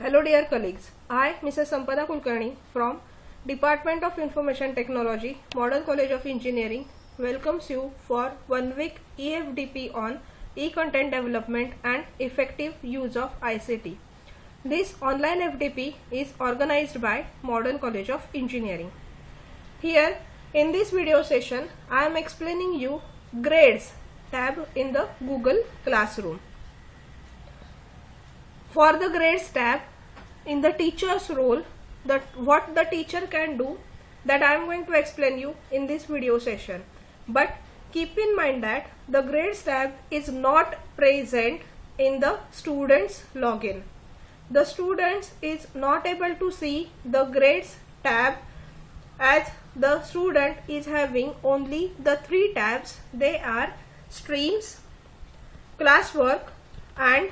Hello dear colleagues, I Mrs. Sampada Kulkarni from Department of Information Technology, Model College of Engineering welcomes you for 1 week EFDP on e-content development and effective use of ICT. This online FDP is organized by Model College of Engineering. Here in this video session I am explaining you grades tab in the Google Classroom. For the grades tab in the teacher's role, what the teacher can do, that I am going to explain you in this video session. But keep in mind that the grades tab is not present in the students login. The students is not able to see the grades tab as the student is having only the 3 tabs. They are streams, classwork and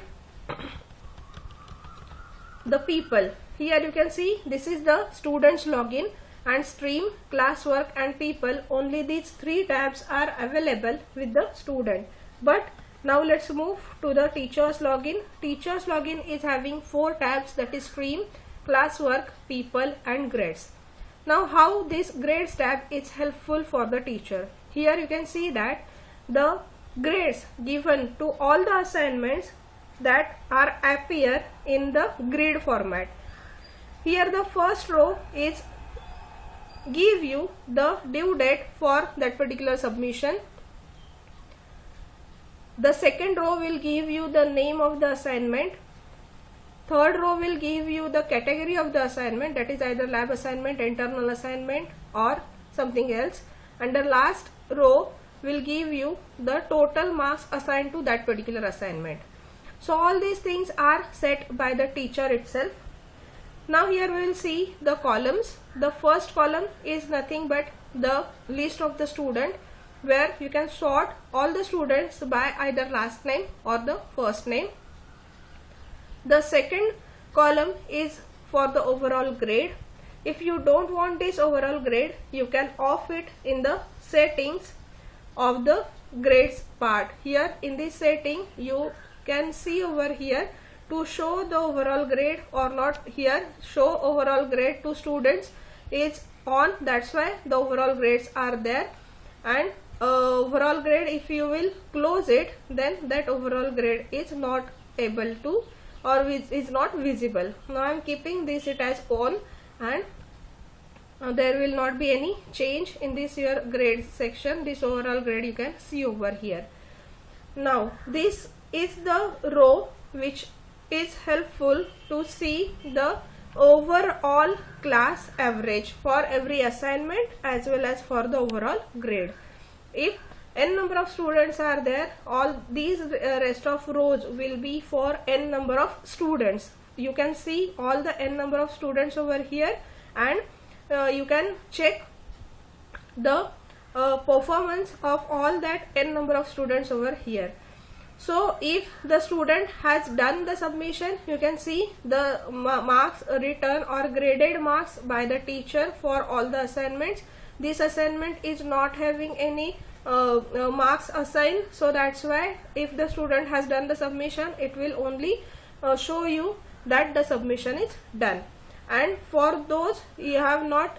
the people. Here you can see this is the students login and stream, classwork and people. Only these 3 tabs are available with the student. But now let's move to the teachers login. Teachers login is having 4 tabs, that is stream, classwork, people and grades. Now how this grades tab is helpful for the teacher. Here you can see that the grades given to all the assignments that are appear in the grid format. Here the first row is give you the due date for that particular submission. The second row will give you the name of the assignment. Third row will give you the category of the assignment, that is either lab assignment, internal assignment or something else. And the last row will give you the total marks assigned to that particular assignment. So all these things are set by the teacher itself. Now here we will see the columns. The first column is nothing but the list of the student, where you can sort all the students by either last name or the first name. The second column is for the overall grade. If you don't want this overall grade, you can off it in the settings of the grades part. Here in this setting you can see over here to show the overall grade or not. Here show overall grade to students is on, that's why the overall grades are there. And overall grade, if you will close it, then that overall grade is not able to or is not visible. Now I am keeping this it as on, and there will not be any change in this your grade section. This overall grade you can see over here. Now this is the row which is helpful to see the overall class average for every assignment as well as for the overall grade. If n number of students are there, all these rest of rows will be for n number of students. You can see all the n number of students over here, and you can check the performance of all that n number of students over here. So if the student has done the submission, you can see the marks written or graded marks by the teacher for all the assignments. This assignment is not having any marks assigned, so that's why if the student has done the submission, it will only show you that the submission is done. And for those you have not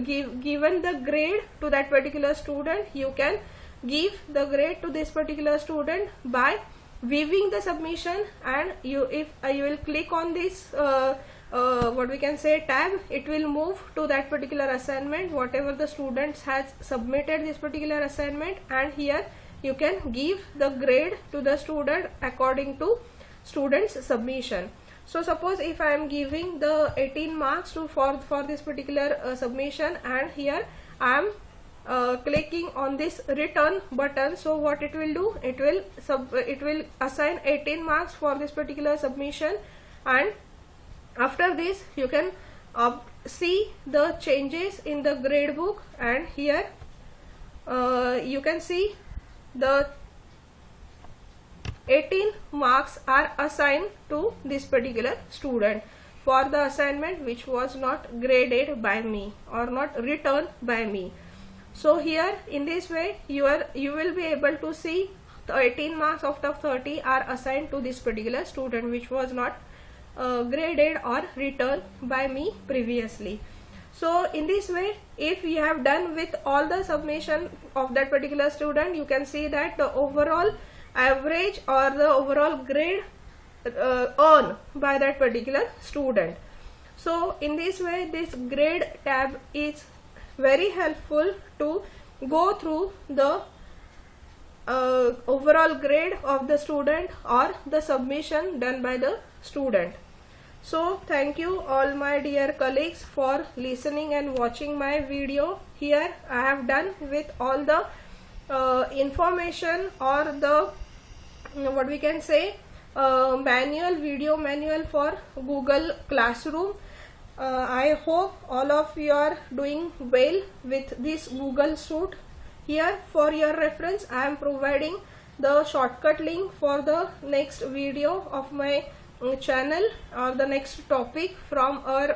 given the grade to that particular student, you can give the grade to this particular student by viewing the submission. And you will click on this what we can say tab, it will move to that particular assignment, whatever the students has submitted this particular assignment, and here you can give the grade to the student according to student's submission. So suppose if I am giving the 18 marks for this particular submission, and here I am clicking on this return button, so what it will do, it will assign 18 marks for this particular submission. And after this you can see the changes in the grade book, and here you can see the 18 marks are assigned to this particular student for the assignment which was not graded by me or not returned by me. So here in this way you will be able to see 18 marks out of 30 are assigned to this particular student which was not graded or returned by me previously. So in this way, if you have done with all the submission of that particular student, you can see that the overall average or the overall grade earned by that particular student. So in this way, this grade tab is very helpful to go through the overall grade of the student or the submission done by the student. So thank you all my dear colleagues for listening and watching my video. Here I have done with all the information or the what we can say video manual for Google Classroom. I hope all of you are doing well with this Google Suite. Here for your reference I am providing the shortcut link for the next video of my channel or the next topic from our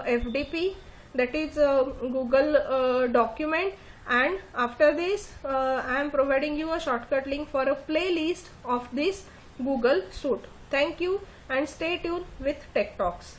FDP, that is Google document, and after this I am providing you a shortcut link for a playlist of this Google Suite. Thank you and stay tuned with Tech Talks.